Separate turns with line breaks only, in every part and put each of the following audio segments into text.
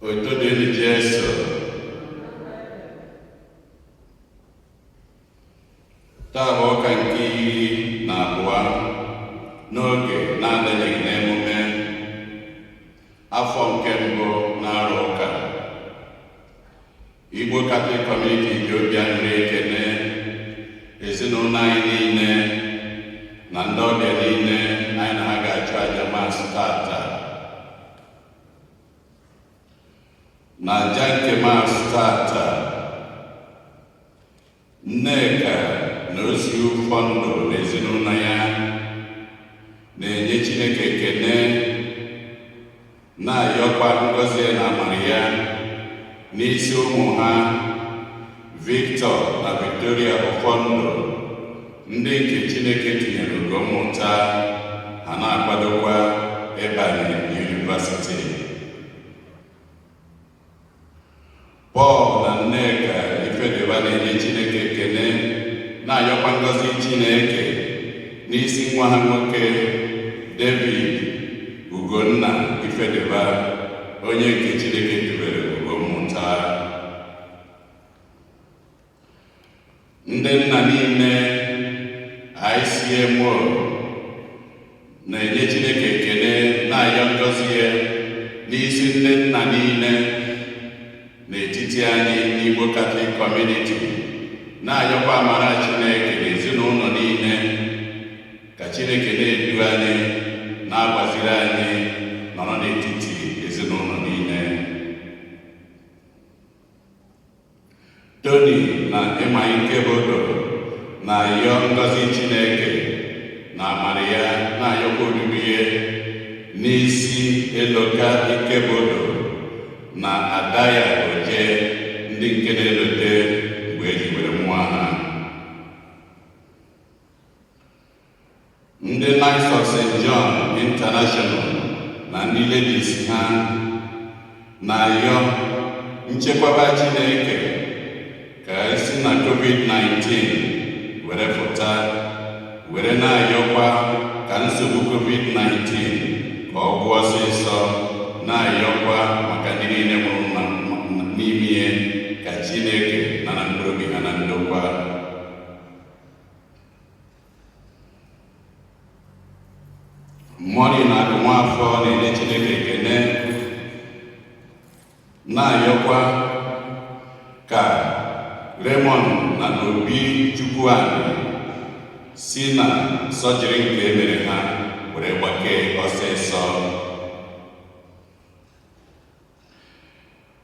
Oito dele Jesu. Taa ka nke iri na abụọ n'oge na-adịghị n'emume afọ nke mbụ n'arọ ụka. Igbo Catholic Community ji obi aṅụrị ekele ezinụlọ anyị niile na ndị ọbịa niile anyị na ha ga-achụ aja Maasị tata. Na aja nke Maasị tata, Nneka na ozi ụfọdụ n'ezinụlọ ya na-enye Chineke ekele, na-ayọkwa ngọzi na amara ya n'isi ụmụ ha Victor na Victoria ụfọdụ, ndị nke Chineke tinyere ogo mmụta, ha na-akwadokwa ịbanye yunivasiti. Paul na Nneka Ifedeba na-enye Chineke ekele, na-ayọkwa ngọzi Chineke n'isi nwa ha nwoke David Ugonna Ifedeba, onye nke Chineke tubere ogo mmụta. Ndị nna niile ICMO na-enye Chineke ekele, na-ayọ ngọzi ya n'isi ndị nna niile n'etiti anyị n'Igbo Catholic Community, na-ayọkwa amara Chineke n'ezinụlọ niile, ka Chineke na-edu anyị, na-agbaziri anyị nọrọ n'etiti ezinụlọ niile. Tony na ịma ike bodo na-ayọ ngọzi Chineke na amara ya, na-ayọkwa oriri ya n'isi Eloka Ikebodo na ada ya Oje, ndị nke na-elote mgbe ejiwere nwa ha. Ndị Knights of St.John International na ndị ladies ha na-ayọ nchekwaba Chineke ka esi na COVID-19 were pụta, were na-ayọkwa ka nsogbu COVID-19 ka ọ gwụ ọsịsọ, na-ayọkwa maka ndị niile nwụrụ n'ime ihe, ka Chineke na mkpụrụ obi ha na ndokwa. Mmụọ na Agụnwafọ na-enye Chineke ekele, na-ayọkwa ka Raymond na Obi Chukwuani si na sọjiri nke emere ha were gbakee ọsịsọ.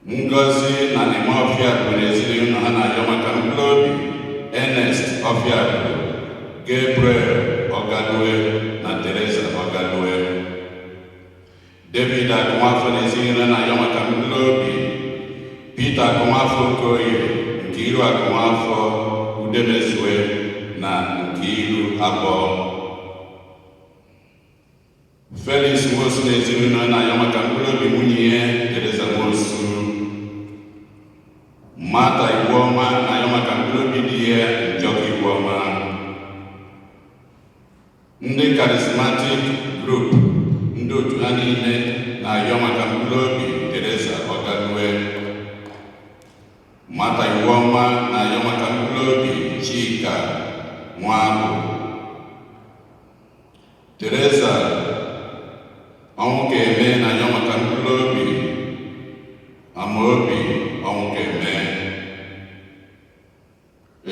Ngozi na Nime Ọfịagụ na ezinụlọ ha na-ayọ maka mkpụrụ obi Ernest Ọfịagụ, Gabriel Ọgadue na Teresa Ọgadue. David Agụnwafọ na ezinụlọ na-ayọ maka mkpụrụ obi Peter Agụnwafọ Okoye, Nkiru Agụnwafọ Udemezue na Nkiru Abọ. Felix Nwosu na ezinụlọ na-ayọ maka mkpụrụ obi nwunye ya Teresa Nwosu. Martha Igwoma na-ayọ maka mkpụrụ obi di ya Njoka Igwoma. Ndị Charismatic Group, ndị otu ha niile na-ayọ maka mkpụrụ obi Teresa Ọgadue. Martha Igwoma na-ayọ maka mkpụrụ obi Chika Nwabụ. Teresa Ọnwụkeme na-ayọ maka mkpụrụ obi Amaobi Ọnwụkeme.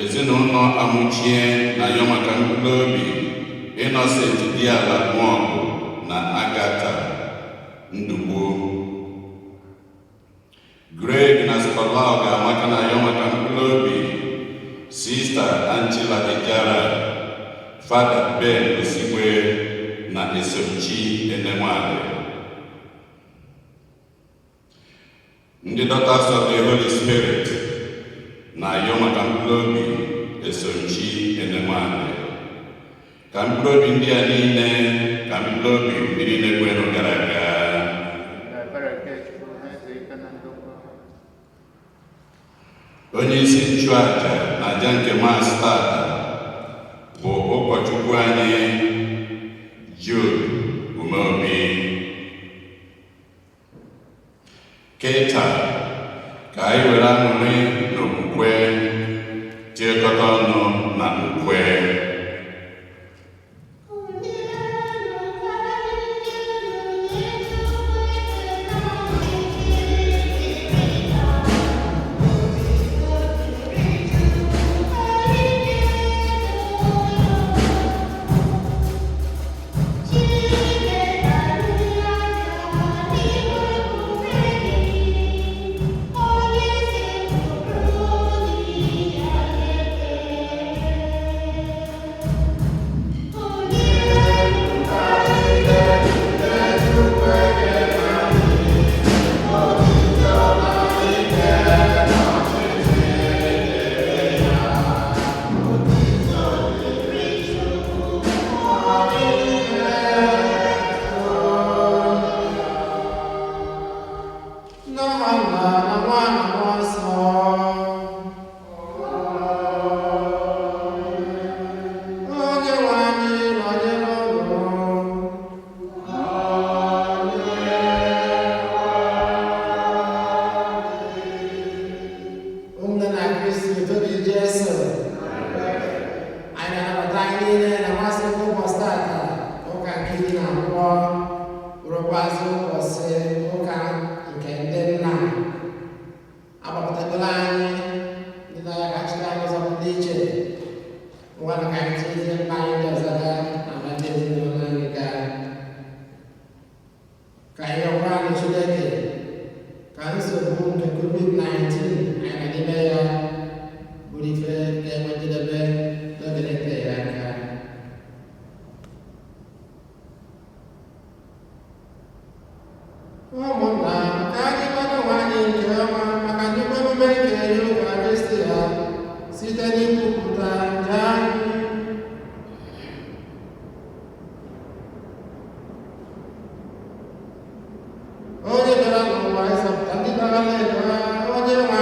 Ezinụlọ Amụchie na-ayọ maka mkpụrụ obi Innocent Diala Nwọgụ na Agatha Ndugbo. Greg na Scholar Ga-amaka na-ayọ maka mkpụrụ obi Sister Angela Ejara, Father Ben Osigwe na Esomchi Enemwale. Ndị Daughters of the Holy Spirit na-ayọ maka mkpụrụ obi Esomchi Enemwale. Ka mkpụrụ obi ndị a niile, ka mkpụrụ obi ndị niile kwere gara aga. Onye isi nchụaja na aja nke Maasị tata bụ ụkọchukwu anyị Jude Umeobi. Kịta ka anyị were aṅụrị n'okwukwe jikọta ọnụ na okwukwe.
Onye bịara n'ụwa ịzọpụta ndị dara n'edo ha, onye nwe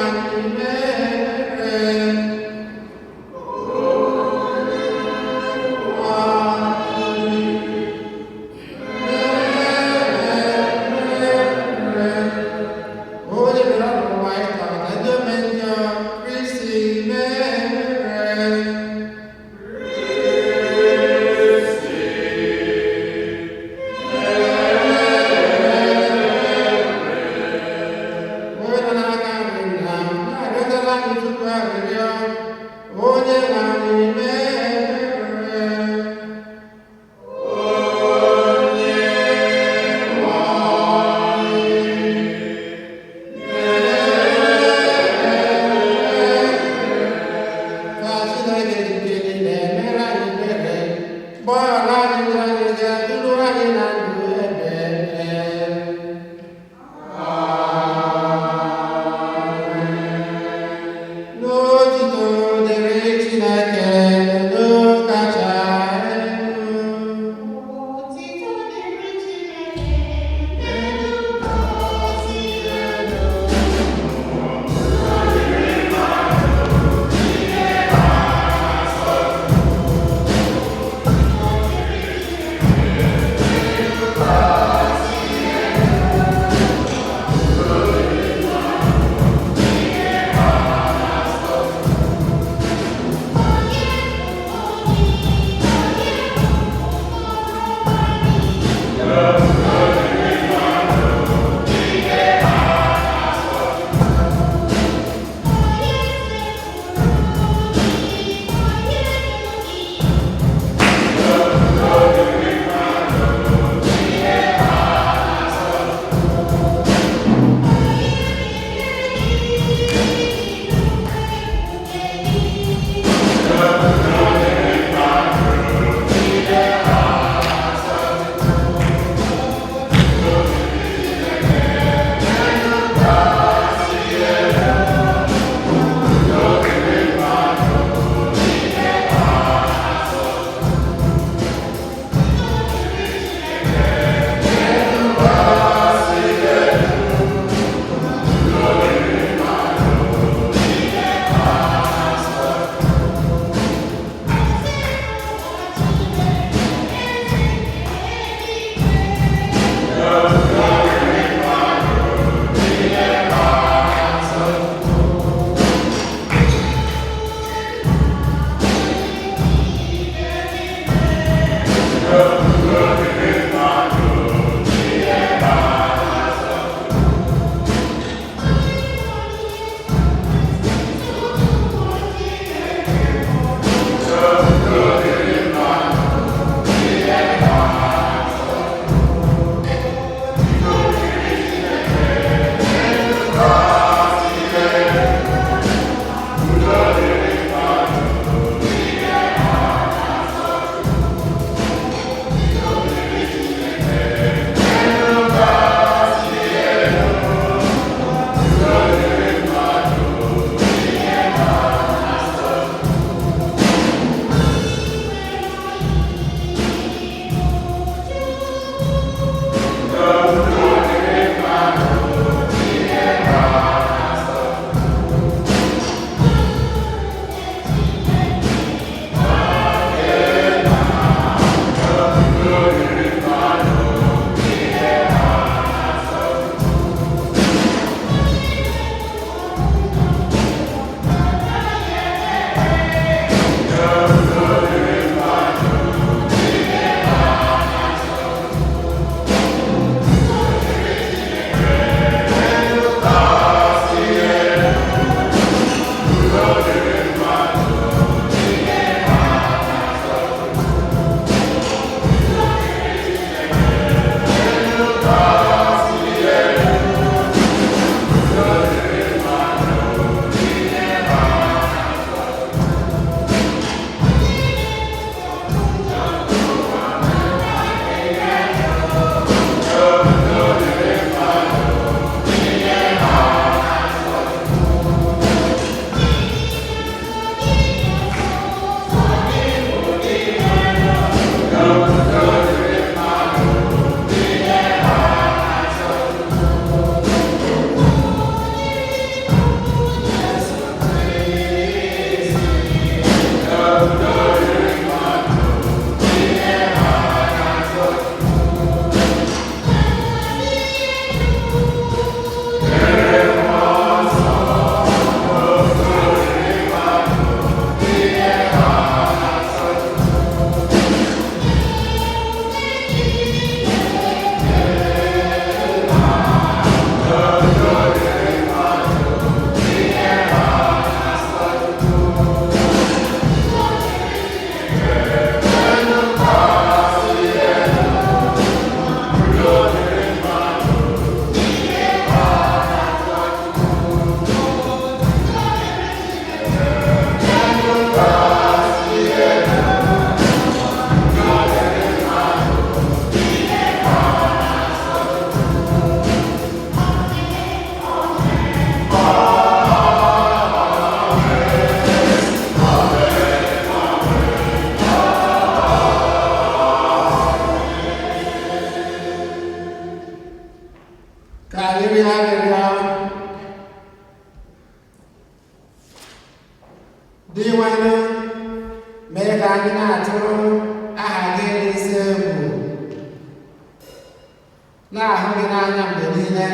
arịrịọ dịwanụ mee ka anyị na-atụrụ aha gị n'isi egwu na-ahụ gị n'anya mgbe niile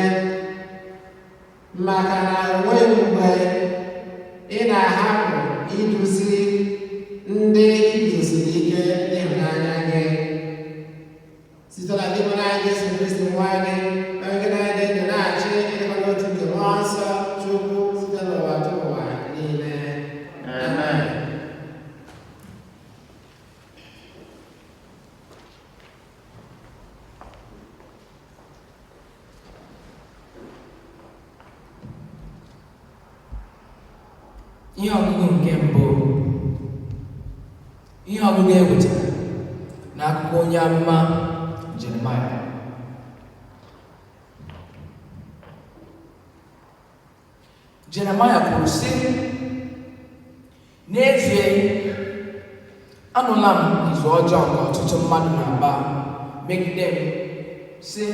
maka na enweghị mgbe ị na-ahapụ iduzi ndị iguzosiri ike n'ịhụnanya gị site na ndị nwere anyị Jesu Kristi nwa gị onye gị na-adị ndụ na-achị ịdịkwa n'otu nke mmụọ nsọ Chukwu site n'ụwa tupu ụwa niile. Amen.
Ihe ọgụgụ nke mbụ, ihe ọgụgụ ewetara n'akụkọ onye amụma Jeremaya. Jeremaya kwuru sị, n'ezie anụla m izu ọjọọ nke ọtụtụ mmadụ na-agba megide m sị,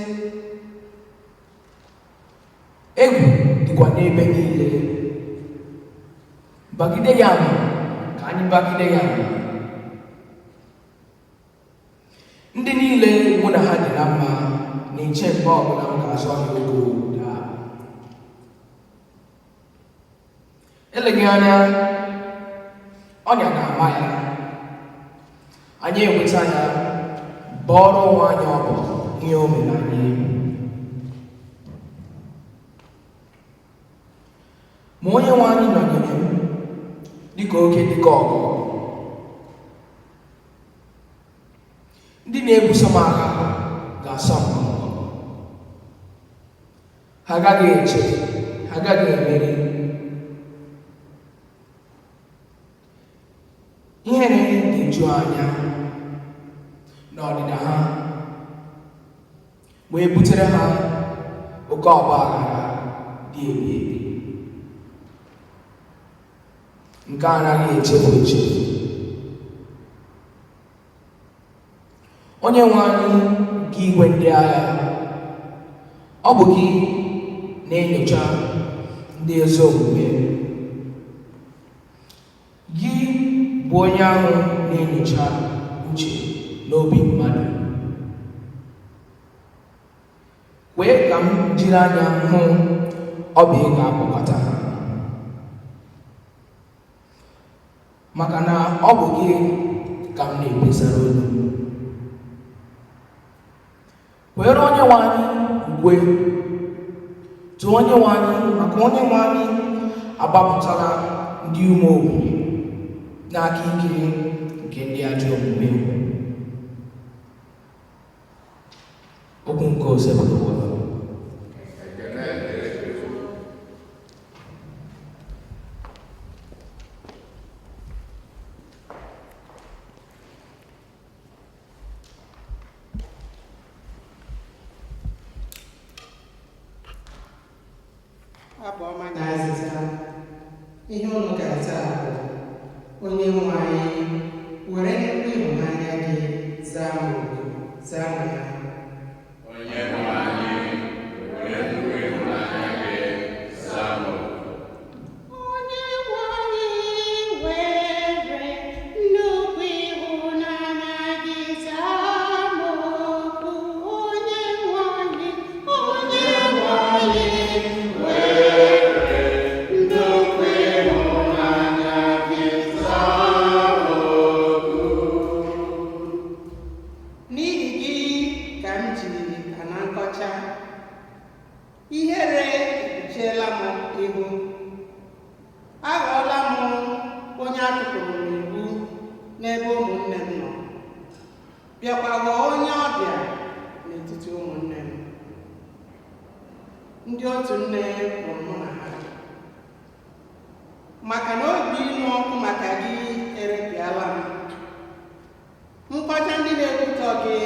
egwu dịkwa n'ebe niile, bagide ya ama ka anyị bagide ya ama. Ndị niile mụ na ha dị na mma na-eche mgbe ọbụla m ga-azọ ha ego daa. Eleghị anya ọnya ga-ama ya, anyị enweta ya bọọrọ onwe anyị ọbụ ihe o mere anyị. Ma onye nwe anyị nọnyere m dịka oke dịka ọgụ. Ndị na-ebuso m agha ga-asọ m ọgụ. Ha agaghị eche, ha agaghị emeri. Ihere ga-eju anya n'ọdịda ha wee butere ha oke ọgba aghara dị ebi ebi nke anaghị echefu echefu. Onye nwe anyị nke igwe ndị agha, ọ bụ gị na-enyocha ndị ezi omume. Gị bụ onye ahụ na-enyocha uche n'obi mmadụ. Kwee ka m jiri anya hụ ọbụ ị ga-akpọkọta ha, maka na ọ bụ gị ka m na-ekpesara olu. Kwere onye nwe anyị ukwe, tụọ onye nwe anyị, maka onye nwe anyị agbapụtara ndị ume obi n'aka ike nke ndị ajọ omume. Okwu nke osebụlụwa.
Abụ ọma na azịza ihe unu ga-aza bụ onye nwe anyị were nnukwu ịhụnanya gị zaa m oku, zaa m ya.
Onye nwe anyị were nnukwu ịhụnanya gị zaa m oku.
Onye nwe anyị were nnukwu ịhụnanya gị zaa m oku. Onye nwe anyị, onye nwe anyị n'ihi gị ka m jiri ana nkọcha, ihere ekpuchiela m ihu, aghọọla m onye a tụpụrụ n'iwu n'ebe ụmụnne m nọ, bịakwa ghọọ onye ọbịa n'etiti ụmụnne m. Ndị otu nne mụrụ mụ na ha, maka na obi ịnụ ọkụ maka gị erepịala m. Nkọcha ndị na-ekwutọ gị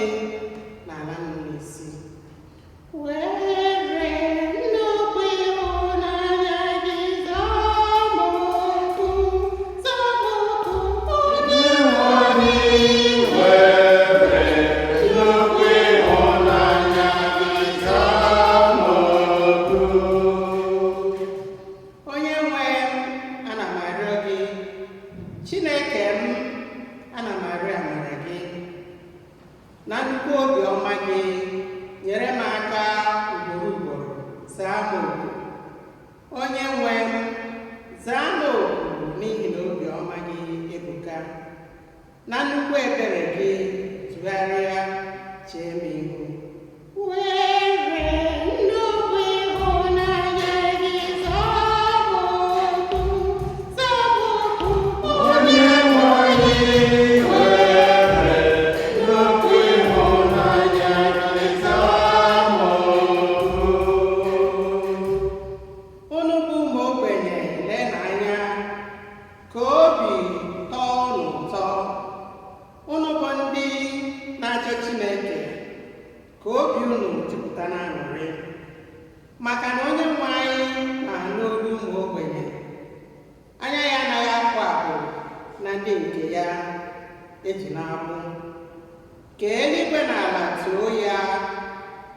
n'ala m n'isi. Were nnukwu ịhụnanya gị zaa m oku, zaa m oku. Onye nwe anyị
Were nnukwu ịhụnanya gị zaa m oku.
Onye nwe m, ana m arịọ gị, Chineke m, ana m arịọ amara gị na nnukwu obiọma gị, nyere m aka ugboro ugboro zaa m oku. Onye nwe m, zaa m oku n'ihi na obiọma gị ebuka. Na nnukwu ebere gị, tụgharịa chee m ihu. Ka obi unu jupụta na aṅụrị, maka na onye nwe anyị na-anụ olu ụmụ ogbenye, anya ya anaghị apụ apụ na ndị nke ya eji n'agbụ. Ka eluigwe na ala too ya,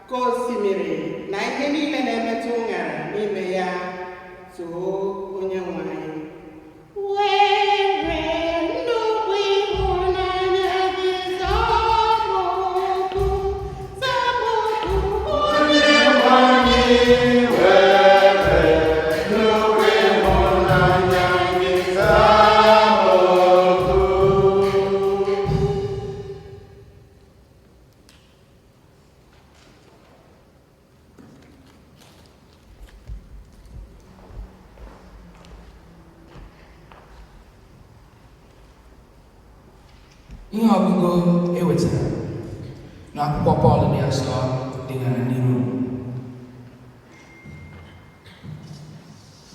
ka osimiri na ihe niile na-emetụ ụṅara n'ime ya too onye nwe anyị.
Ihe ọgụgụ ewetara n'akwụkwọ Pọl dị asọ dịgara n'iru.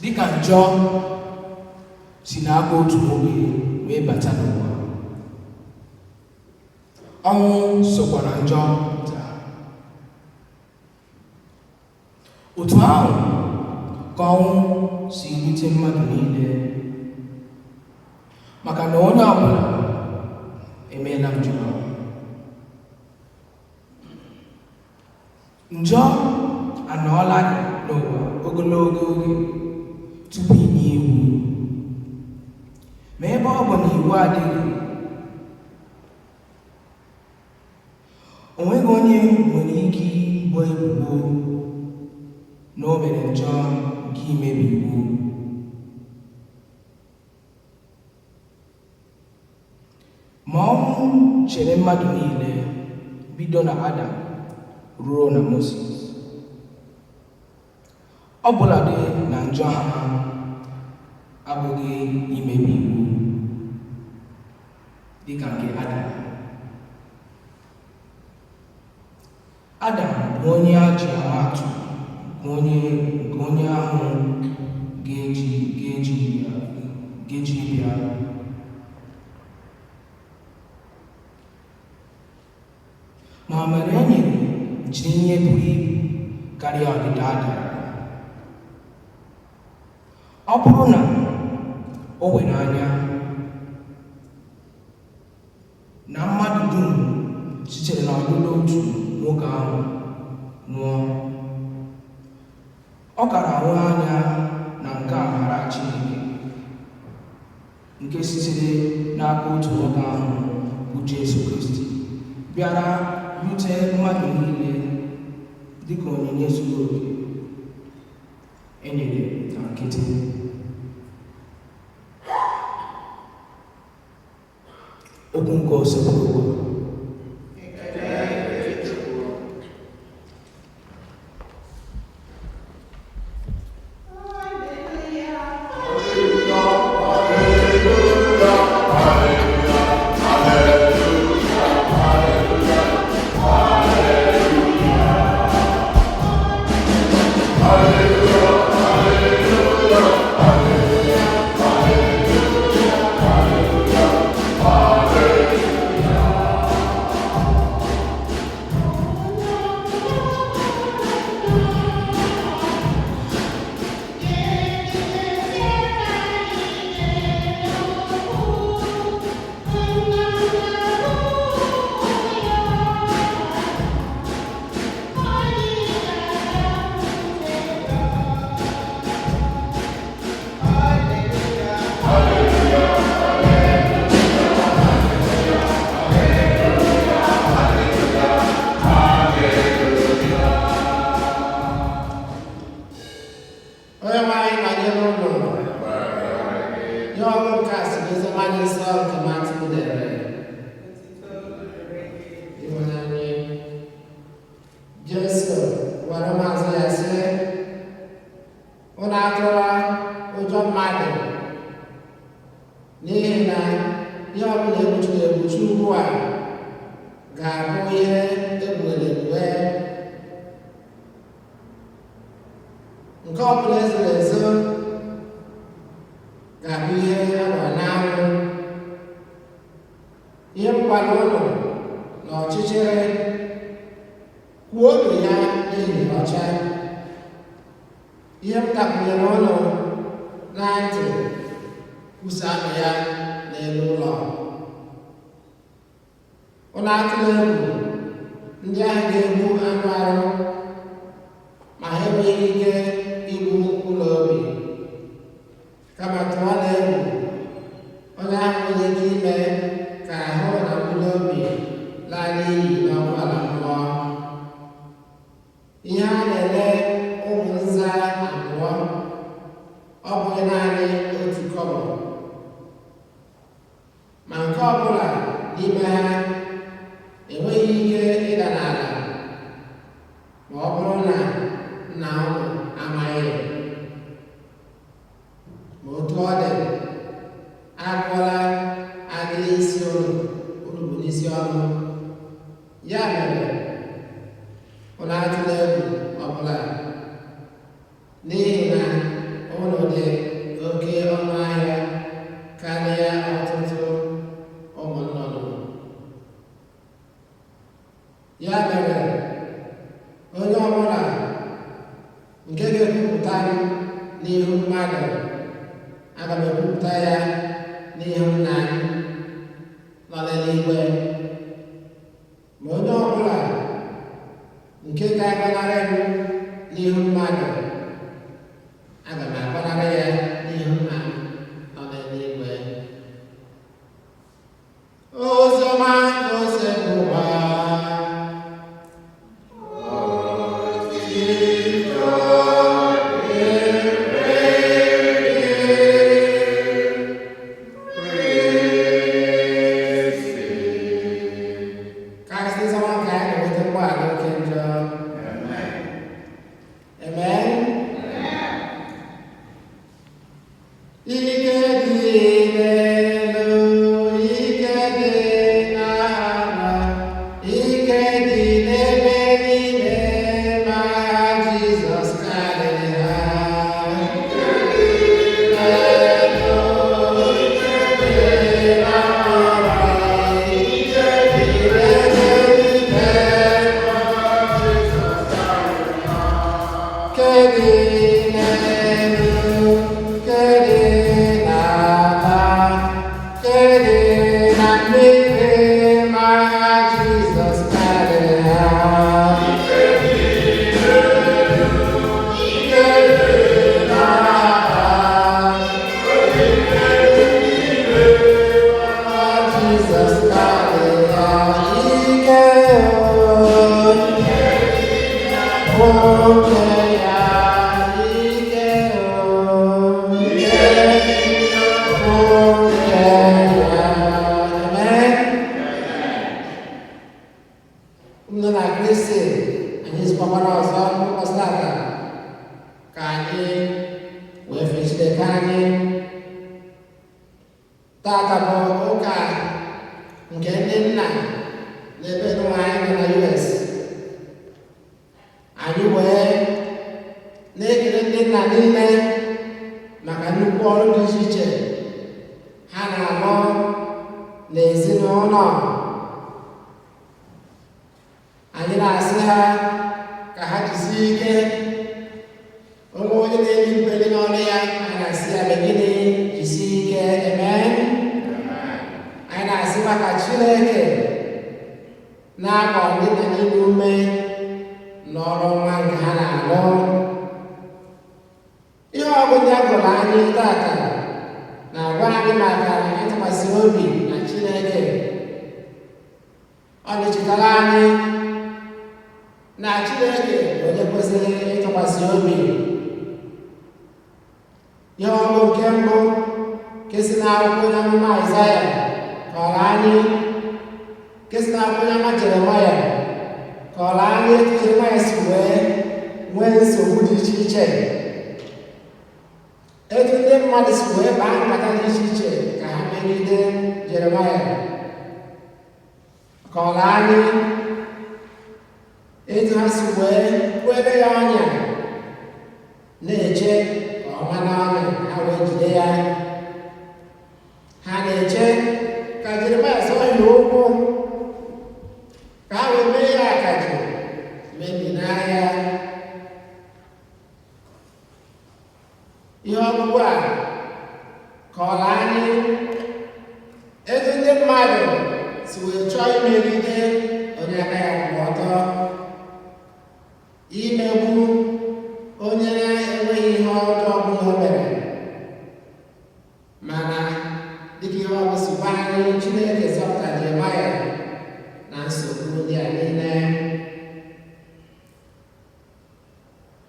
Dịka njọ si n'aka otu nwoke wee bata n'ụwa, ọnwụ sokwa na njọ pụta. Otu ahụ ka ọnwụ si rute mmadụ niile, maka na onye ọbụla emeela njọ. Njọ anọọla n'ụwa ogologo oge tupu inye iwu, ma ebe ọ bụ na iwu adịghị, o nweghị onye nwere ike ibo ebubo na o mere njọ nke imebi iwu. Ma ọnwụ chere mmadụ niile bido na Adam ruo na Moses. Ọbụladị na njọ ha abụghị imebi iwu dịka nke Adam. Adam bụ onye a ji ama atụ nke onye ahụ ga-eji bịa. Ma mere e nyere jiri ihe buru ibu karịa ọdịda Adam. Ọ bụrụ na o were anya na mmadụ dum sitere n'ọlụlụ otu nwoke ahụ nwụọ, ọ kara ahụ anya na nke amara Chineke nke sitere n'aka otu nwoke ahụ bụ Jesu Kristi bịara rute mmadụ niile dịka onyinye zuru oke e nyere na nkịtị. Okwu nke osebụrụ
onye nwe anyị banye n'ụlọ ihe ọrụ nke a si n'ezi mmadụ nsọ nke Matthew dere ịhụnanya Jesu gwara ụmụazụ ya sị unu atụla ụjọ mmadụ n'ihi na ihe ọbụla egbuchiri egbuchi ugbu a ga-abụ ihe egbugbere egbe nke ọbụla ezoro ezo ga-abụ ihe agbara n'anwụ ihe mkwado ụlọ na ọchịchịrị kwuo obi ya n'ihi ọcha ihe m takwunyere ụlọ na ntị kwusa anụ ya n'elu ụlọ ụlọ atụla egwu ndị ahụ ga-egbu anụ arụ ma ha enweghị ike igbu ụlọ obi kama tụọ na egwu onye ahụ nwere ike ime ka ahụ na mkpụrụ obi laa n'iyi n'ọkụ ala mmụọ ihe a na-ele ụmụ nza abụọ ọ bụghị naanị otu kọbọ ma nke ọbụla n'ime ha enweghị ike ịda n'ala ma ọ bụrụ na nna ụmụ amaghị ma otu ọ dị agụọla agịrị isi ụlọ unu bụ n'isi ọnụ ya mere ụlọ atụla egwu ọbụla n'ihi na ụlọ dị oke ọnụ ahịa karịa ọtụtụ ụmụ nnụnụ ya mere onye ọbụla nke ga-ekwupụta m n'ihu mmadụ aga m ekwupụta ya n'ihu nna m nọ n'eluigwe ma onye ọbụla nke ga-agbanarị m n'ihu mmadụ aga m agbanarị ya n'ihu nna m nọ n'eluigwe oziọma ka o si bụ ụwa ihe ọgụ nke mbụ nke si n'akwụkwọ onye amụma Aịzaya kọrọ anyị, nke si n'akwụkwọ onye amụma Jeremaya kọrọ anyị etu Jeremaya si wee nwee nsogbu dị iche iche, etu ndị mmadụ si wee baa nkata dị iche iche ka ha megide Jeremaya. Kọrọ anyị etu ha si wee kwebe ya ọnya, na-eche ka ọ ma n'ọnya ha wee jide ya. Ha na-eche ka Jeremaya zọọ ya ụkwụ ka ha wee mee ya akaji mebinaa ya. Ihe ọgwụgwụ a kọrọ anyị etu ndị mmadụ si wee chọọ imegide onye aka ya kwụ ọtọ, imegbu onye na-enweghị ihe ọjọọ ọbụla o mere. Mana dịka ihe ọbụ si gwa anyị, Chineke zọpụtara Jeremaya na nsogbu ndị a niile.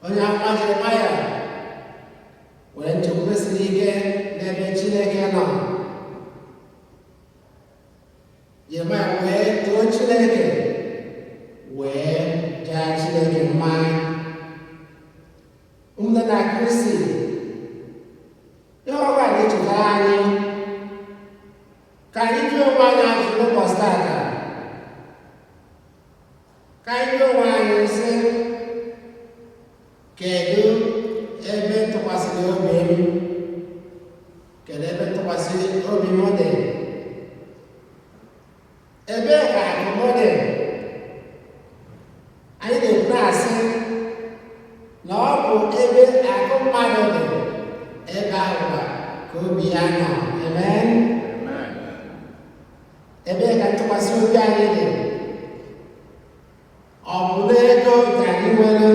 Onye amụma Jeremaya were nchekwube siri ike n'ebe Chineke nọ. Jeremaya wee too Chineke, wee jaa Chineke mma. Ụmụnne na Kristi, ihe ọgwụ a na-echetara anyị ka anyị jụọ onwe anyị ajụjụ n'ụbọchị tata, ka anyị jụọ onwe anyị sị, kedu ebe ntụkwasịrị obi m? Kedu ebe ntụkwasị obi m dị? Ebee ka akụ m dị? Anyị na-ekwu na-asị na ọ bụ ebe akụ mmadụ dị, ebe ahụ ka obi ya nọ. Amen. Ebee ka ntụkwasị obi anyị dị? Ọ bụ n'ego nke anyị nwere?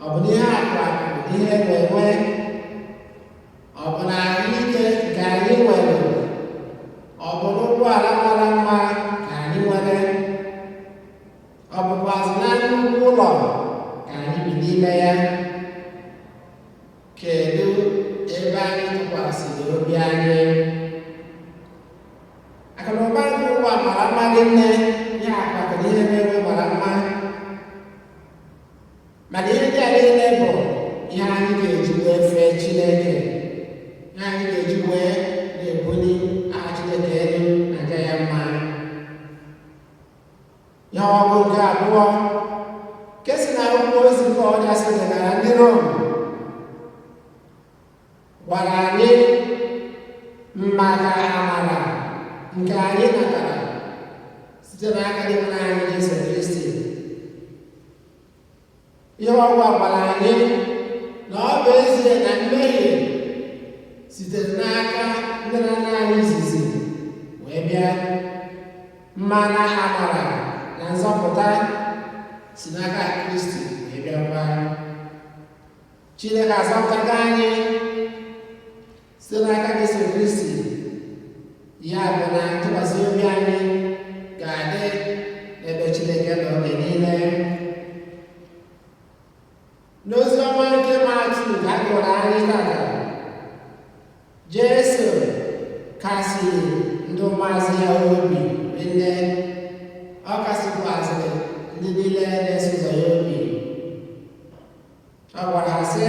Ọ bụ n'ihe akụ akụ, n'ihe enwe? Ọ bụ na ahụike nke anyị nwere? Ọ bụ n'ụgbọala mara mma ka anyị nwere? Ọ bụkwazị na nnukwu ụlọ ka anyị bi n'ime ya? Kedu ebe anyị tụkwasịrị obi anyị? Akụnụba nke ụwa mara mma dị nne, ihe akụ akụ na ihe enwe mara mma, mana ihe ndị a niile bụ ihe anyị ga-eji wee fee Chineke, ihe anyị ga-eji wee na-ebuli aha Chineke elu na aja ya mma. Ihe ọgụ nke abụọ nke si na akwụkwọ ozi nke ọcha si degara ndị Rom gwara anyị maka amara nke anyị natara site n'aka dị anyị Jesu Kristi. Ihe ọgwụ a gwara anyị na ọ bụ ezie na mmehie sitere n'aka ndị nna anyị izizi wee bịa, mana amara na nzọpụta si n'aka Kristi wee bịakwa. Chineke azọpụtago anyị site n'aka Jesu Kristi, ya bụ na ntụkwasị obi anyị ga-adị n'ebe Chineke nọ oge niile. N'ozi ọma nke Matiu ka a gụrụ anyị tata, Jesu kasiri ndị ụmụazụ ya obi nne, ọ kasịkwazịrị ndị niile na-eso ụzọ ya obi. Ọ gwara ha sị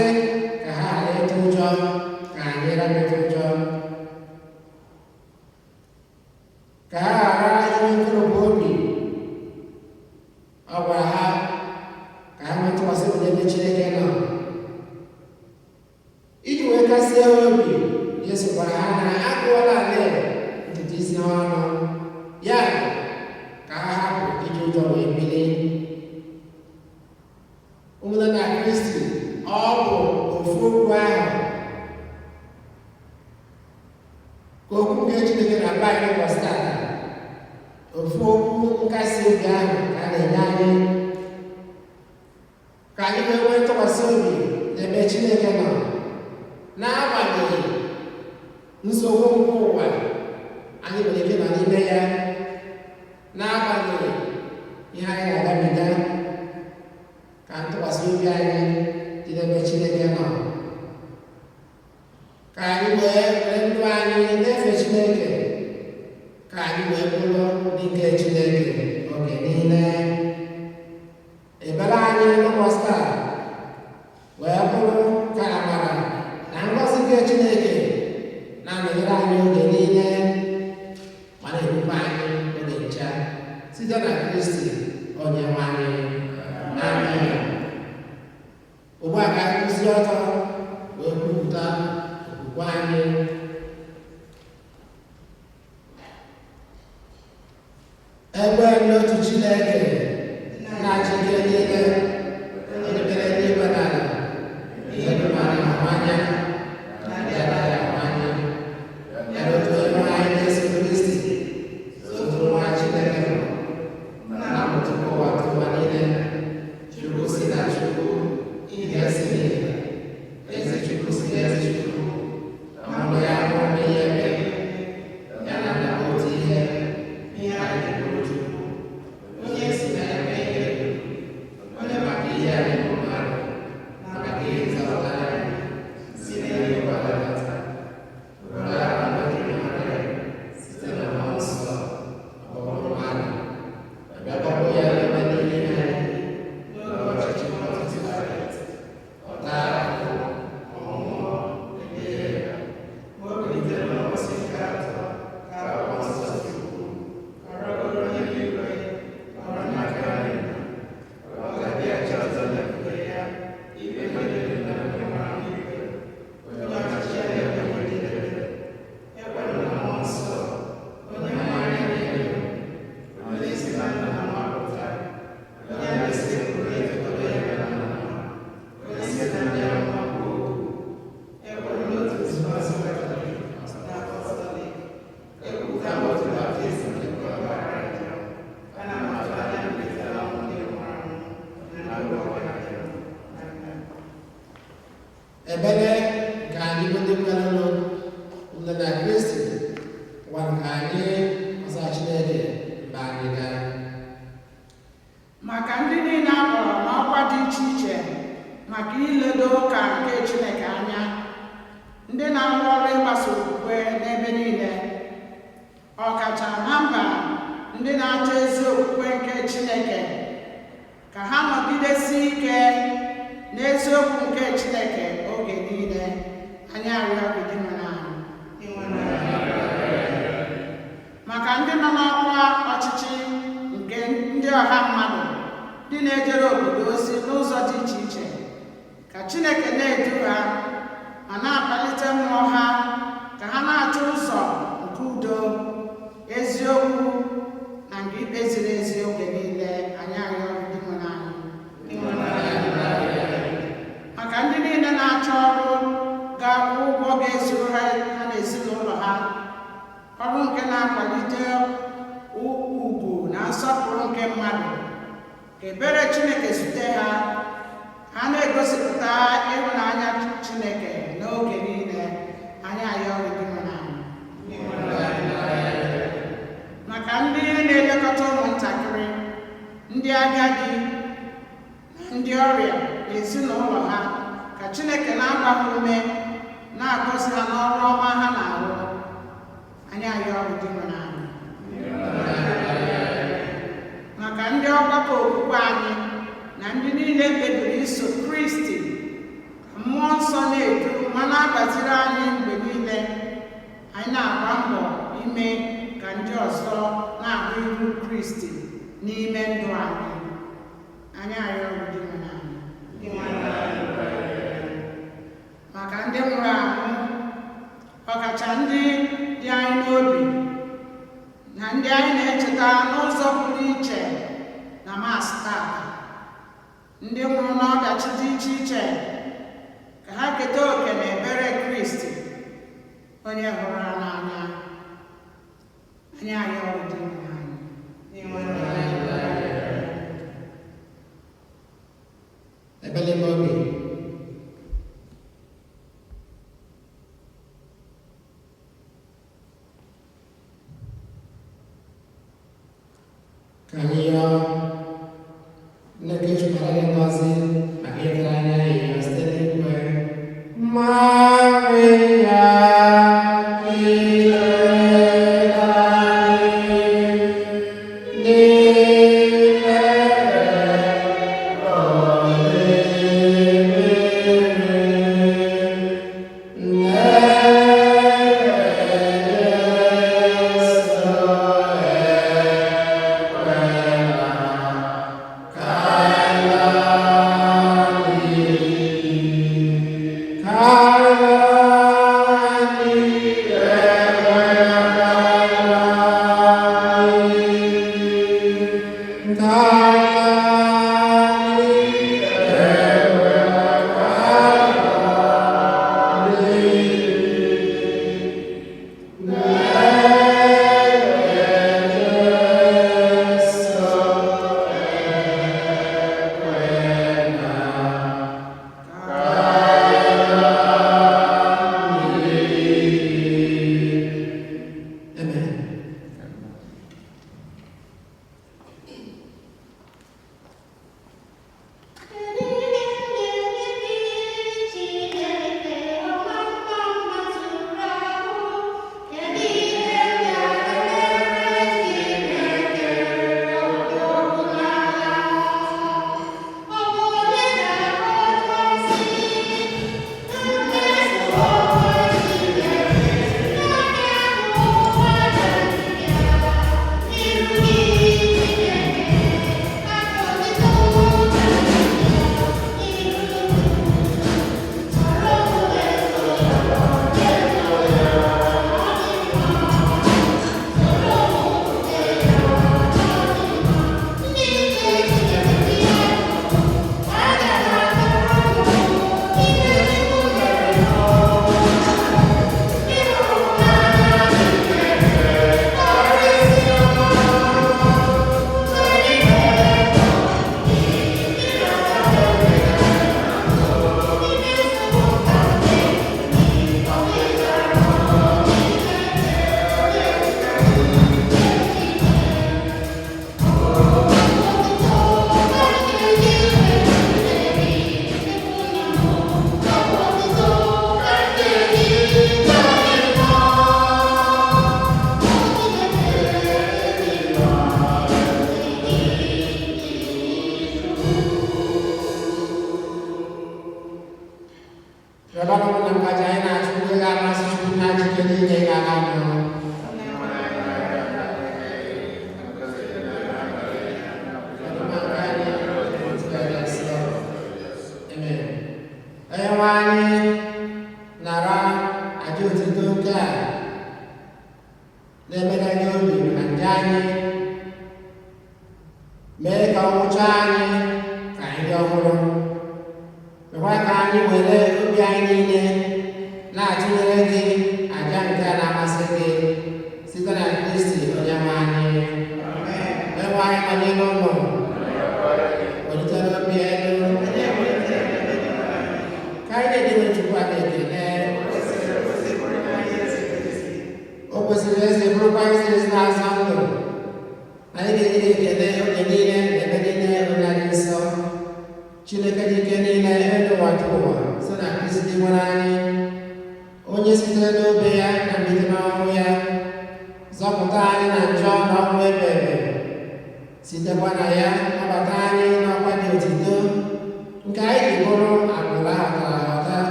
ka ha ghara ịtụ ụjọ, ka anyị ghara ịtụ ụjọ, ka ha ghara inwe nkoropụ obi. Ọ gwara ha ka ha nwee ntụkwasị obi n'ebe Chineke nọ. Iji wee kasie ha obi, Jesu gwara ha na agụọla ale ntutu isi ha ọnụ, ya ka ha hapụ iji ụjọ wee bili. Ụmụnne na Kristi, ọ bụ ofu okwu ahụ ka okwu nke Chineke na-agba anyị n'ụbọchị tata. Ofu okwu nkasi obi ahụ ka a na-enye anyị ka anyị nwee ntụkwasị obi n'ebe Chineke nọ, n'agbanyeghị nsogbu nke ụwa anyị nwere ike nọ n'ime ya, n'agbanyeghị ihe anyị na-agabiga, ka ntụkwasị obi anyị dị n'ebe Chineke nọ. oge niile. Ekpere anyị n'ụbọchị taa wee bụrụ ka amara na ngọzi nke Chineke na-anọnyere anyị oge niile ma na-ebukwa anyị oge ncha site na Kristi Onyenwe anyị. Amen. Ugbu a ka anyị kwụsị ọtọ wee kwupụta okwukwe anyị. Ebe n'otu Chineke na-achị ihe niile, onye mere eluigwe na ala, ihe dum a na-ahụ anya na ndị anaghị ahụ anya, ya na otu Onyenwe anyị Jesu Kristi, otu nwa Chineke nọ, na-amụta ụwa tụwa niile, Chukwu si na Chukwu, ihe si n'ihe, ezi Chukwu si n'ezi Chukwu, amụrụ ya amụrụ ihe eme, ya na nna otu ihe, ihe anyị bụrụ Chukwu, onye si na ya mee ihe, onye maka ihe anyị bụ mmadụ, na maka ihe nzọpụta anyị, si n'eluigwe gbadata, bụrụ ya mmadụ mmadụ site na Mmụọ Nsọ, ọ bụrụ mmadụ, bịa gbapụ ya ebe niile anyị, n'ụbọchị Pentikọst, ọ taa ahụhụ, ọ nwụọ, elie ya, ma o bilitere n'ụbọchị nke atọ ka Mmụọ Nsọ si kwuo, ọrọgoro n'eluigwe, ọrụ n'aka nri, ọ ga-abịaghachi ọzọ n'ebube ya, ikpe ndị dị ndụ na ndị nwụrụ anwụ ikpe, onye ọchịchị ya na-enwe njedebe. Ekwenụ na Mmụọ Nsọ, onye maara ihe niile, onye si na nna na nwa pụta, onye na-esi ekwuru ekwudo ya na nna na nwa, onye si na ndị amụma kwuo okwu. Ekwenụ n'otu Timosi Katọlik na Apọstọlik, ekwuta m otu baptizim nke ọbara aja, ana m atụ anya mbilite n'ọnwụ ndị nwụrụ anwụ na ndụ ọbara aja. Amen. Ebere ka anyị bụ ndị kwerenụ nne na Kristi gwara ka anyị ọsa Chineke mgbe anyị gaa.
Maka ndị niile a kpọrọ n'ọkwa dị iche iche maka iledo ụka nke Chineke anya, ndị na-arụ ọrụ ịgbasa okwukwe n'ebe niile, ọkacha na mba ndị na-achọ ezi okwukwe nke Chineke, ka ha nọgidesi ike n'eziokwu nke Chineke oge niile. Anyị arịọ gị dị nwere ahụ. Maka ndị nọ n'ọkwa ọchịchị nke ndị ọha mmadụ, ndị na-ejere obodo ozi n'ụzọ dị iche iche, ka Chineke na-edu ha ma na-akpalite mmụọ ha ka ha na-achọ ụzọ nke udo, eziokwu na nke ikpe ziri ezi oge niile. Anyị arịọ ndị nwere anyị. Maka ndị niile na-achọ ọrụ ga-akwụ ụgwọ ga-ezuru ha na ezinụlọ ha, ọrụ nke na-akwalite ugwu na nsọpụrụ nke mmadụ, ka ebere Chineke zute ha, ha na-egosipụta ịhụnanya Chineke n'oge niile. Anyị arịọ gị nwere anyị. Maka ndị na-elekọta ụmụntakịrị, ndị agadi na ndị ọrịa na ezinụlọ ha, ka Chineke na-agba ha ume, na-agọzi ha n'ọrụ ọma ha na-arụ. Anyị arịọ gị nwere anyị. Maka ndị ọgbakọ okwukwe anyị na ndị niile kpebiri iso Kristi, ka Mmụọ Nsọ na-edu ma na-agbaziri anyị mgbe niile. Anyị na-agba mbọ ime ka ndị ọzọ na-ahụ ihu Kristi n'ime ndụ anyị. Anyị arịọ gị nwere anyị. Maka ndị nwụrụ anwụ, ọkacha ndị dị anyị n'obi na ndị anyị na-echeta n'ụzọ pụrụ iche na Mass taa, ndị nwụrụ n'ọdachi dị iche iche, ka ha keta oke n'ebere Kristi onye hụrụ ha n'anya. Anyị arịọ gị nwere anyị.
Ebele obi. Ka anyị yọọ Nneke Chukwu anyị ngọzi maka ịkara anya ya site n'ikwe. Maria ile anyị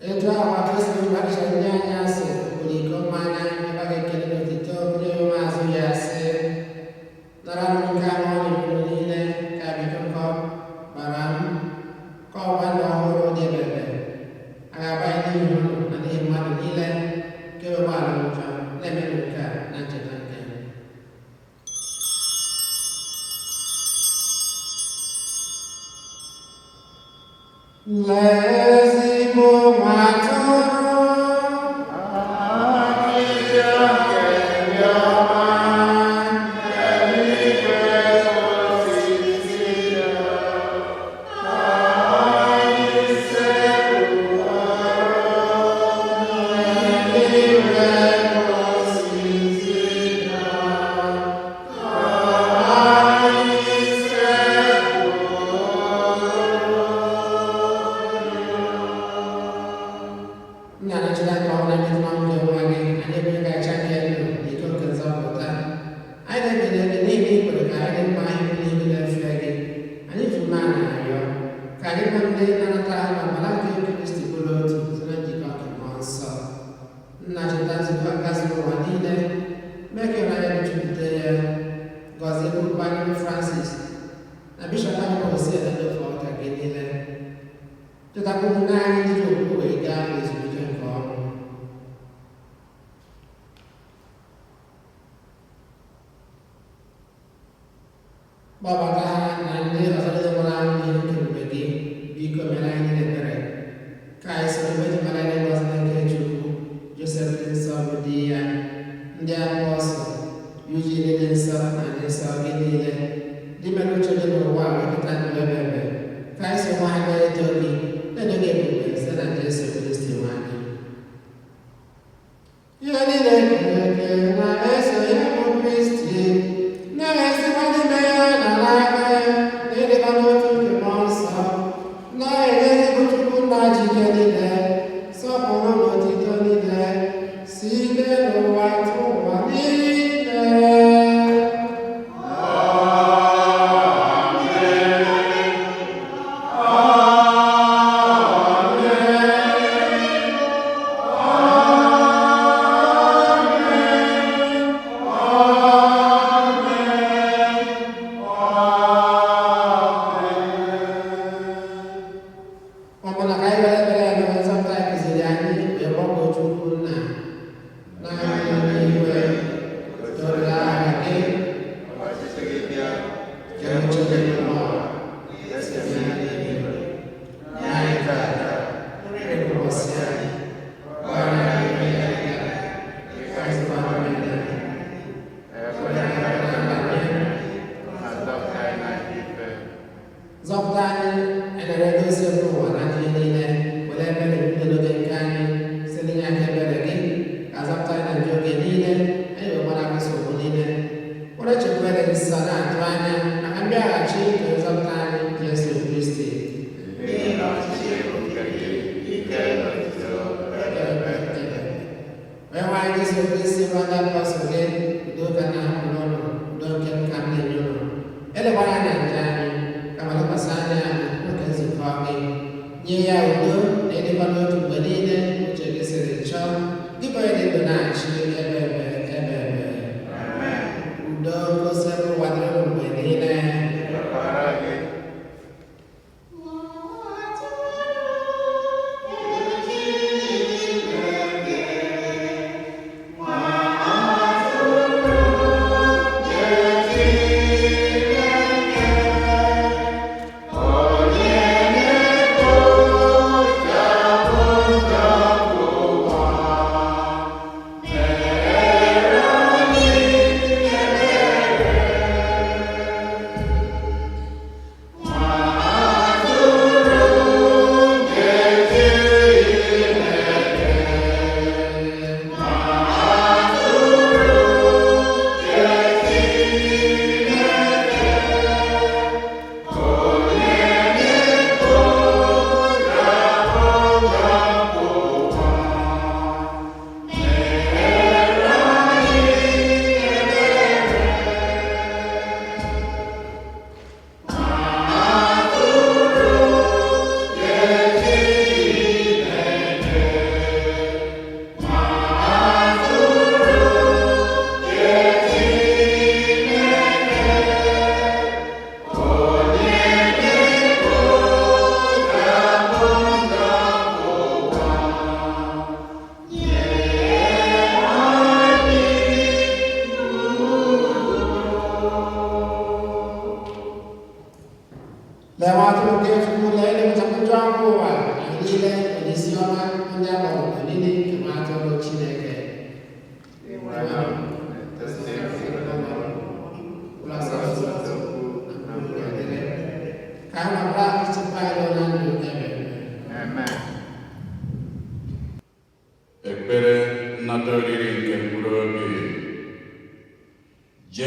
etu ahụ aka esi mgbacha ndị anya asị kwuru iko mmanya ebe a ga-ekele n'otito onye nwe azụ ya asị nara m nke ahụ ọ na-ekwuru niile ka biko nkọ bara m ka ọgba ndụ ọhụrụ dị ebebe a ga-abanye n'ihi unu na n'ihi mmadụ niile nke ụgbọala ụjọ na-eme nke a na ncheta nke Lezigbo matụrụ gbabata ha na ndị ọzọ ndị nwụrụ anwụ n'ihe nkebube gị biko mere anyị ebere ka anyị soro mejimara anyị ngọzi n'ike Chukwu Josef dị nsọ bụ di ya ndị apọstọl Eugene dị nsọ na ndị nsọ gị niile ndị mere uche gị n'ụwa wepụta ndụ ebebe ka anyị so nwa ha na-eto gị na-edo gị ebube site na Jesu Kristi nwa gị ihe niile ekere na-eso ya bụ Kristi na-esikwa n'ime ya na n'aka ya na-edeba n'otu nke mmụọ nsọ na-enye ezigbo Chukwu nna jike niile sọpụrụ na otito niile site n'ụwa tụ ụwa niile. Zọpụta anyị edere edozi n'ụwa na ihe niile were ebere ndị n'oge nke anyị site n'inye aka ebere gị ka zọpụta anyị na ndị oge niile anyị wegbara nsogbu niile were chekwere nsọ na-atụ anya maka mbịaghachi nke nzọpụta anyị Jesu Kristi onye nwe anyị Jesu Kristi bụ ndị apọstọl gị udo ka na-ahapụ n'ụlọ udo nke m ka m na-enye ụlọ elegbara anya nje anyị kama lekwasị anya n'oge nzukọ gị nye ya udo na ịdịkwa n'otu mgbe niile uche gị siri chọọ gị bụ onye dị ndụ na-achị ebe udo gosi ụwa dịrị mgbe niile.
Thank you.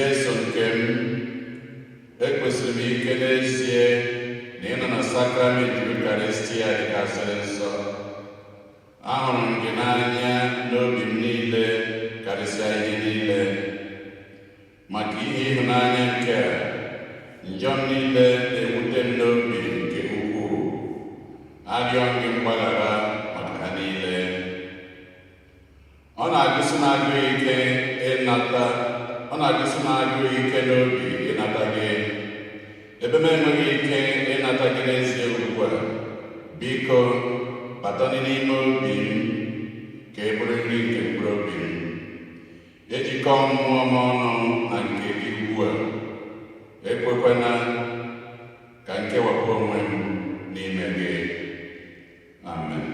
Jesu nke m, ekwesịrị m ike n'ezie na ịnọ na sakramenti Eucharistia dịgasịrị nsọ. Ahụrụ m gị n'anya n'obi m niile karịsịa ihe niile. Maka ihe ịhụnanya nke a, njọ m niile na-ewute m n'obi nke ukwuu. Arịọ m gị mgbaghara maka ha niile. Ọ na-agụsị m agụụ ike n'obi ịnata gị. Ebe m enweghị ike ịnata gị n'ezie ugbu a, biko bata n'ime obi m ka ị bụrụ nri nke mkpụrụ obi m. Ejikọ mmụọ m ọnụ na nke gị ugbu a. Ekwekwana ka nkewapụ onwe m n'ime gị. Amen.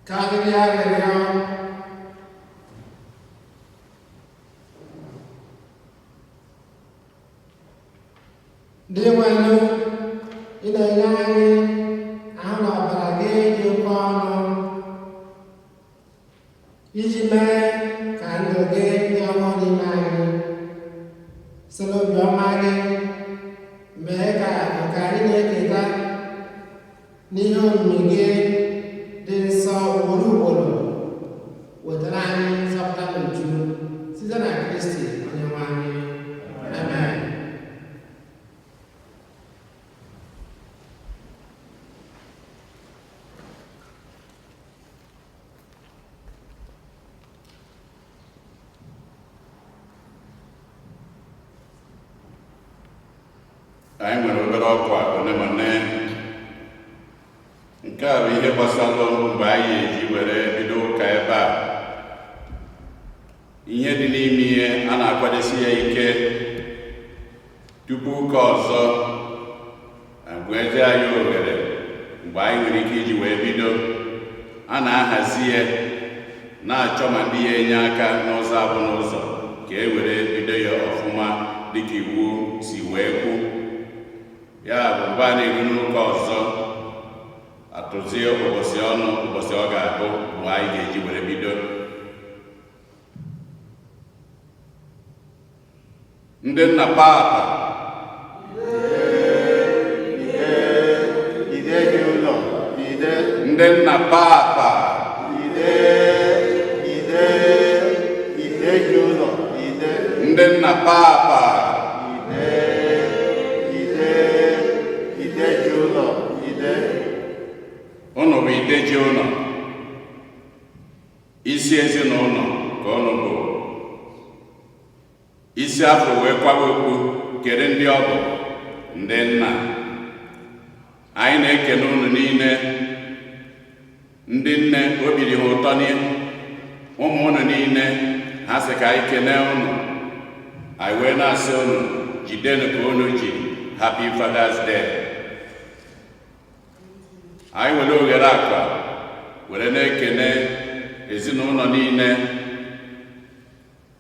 Ka anyị bịa rịọrọ dị nwelu ị na-enye anyị ahụ na ọbara gị dị oke ọnụ iji mee ka ndụ gị dị ọhụrụ n'ime anyị. Si n'obiọma gị mee ka nke anyị na-eketa n'ihe omume gị dị nsọ ugboro ugboro wetara anyị nzọpụta n'uju site na Kristi Onyenwe anyị. Amen.
Anyị nwere obere ọkwa one ma one. Nke a bụ ihe gbasara mgbe anyị eji were bido ụka ebe a. Ihe dị n'ime ihe a na-akwadosi ya ike tupu ụka ọzọ agwaezi anyị ohere mgbe anyị nwere ike iji wee bido. A na-ahazi ya na-achọ ma ndị ya enye aka n'ụzọ abụ n'ụzọ ka e were bido ya ọfụma dịka iwu si wee kwu. Ya bụ mgbe a na-eru n'ụka ọzọ atụzie ụbọchị ọnụ ụbọchị ọ ga-abụ mgbe anyị ga-eji were bido. Ndị nna papa ndị nna papa ndị nna papa ụnụ bụ ideji ụlọ, isi ezinụlọ ka ụnụ bụ. Isi afọ wee kwawa okpu kere ndị ọ bụ ndị nna. Anyị na-ekene ụnụ niile, ndị nne obi dị ha ụtọ ụmụ ụnụ niile, ha sị ka anyị kene ụnụ. Anyị wee na-asị ụnụ jidenụ ka ụnụ ji Happy Father's Day. Anyị were oghere akwa were na-ekene ezinụlọ niile,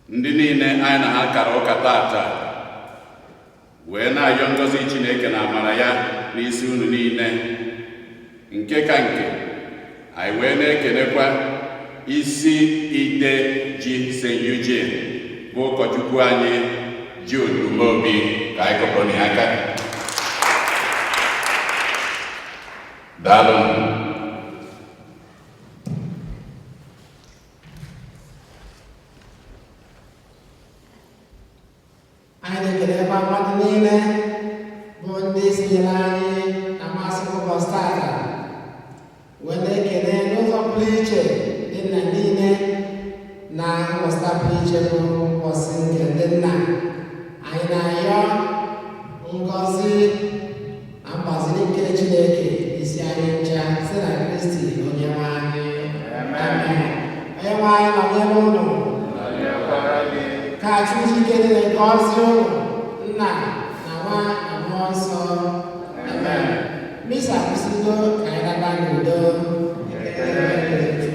ndị niile anyị na ha kara ụka tata, wee na-ayọ ngọzi Chineke na amara ya n'isi unu niile. Nke ka nke, anyị wee na-ekenekwa isi ide ji St.Eugene bụ ụkọchukwu anyị ji odumobi ka anyị kọpụrụ ya aka. Daalụ.
Anyị na-ekelekwa mmadụ niile bụ ndị sinyere anyị na mmasị ụbọchị tata, wee na-ekele n'ụzọ pụrụ iche ndị nna niile na ụbọchị pụrụ iche bụ ụbọchị nke ndị nna. Anyị na-ayọ ngọzi na mgbaziri nke Chineke isi anyị ncha site na Kristi Onyenwe anyị. Amen. Onyenwe anyị nọnyere unu. Ka Chineke niile gọzie unu, Nna na Nwa na Mmụọ Nsọ. Amen. Misa kwụsịgo ka anyị gaba n'udo.
Amen.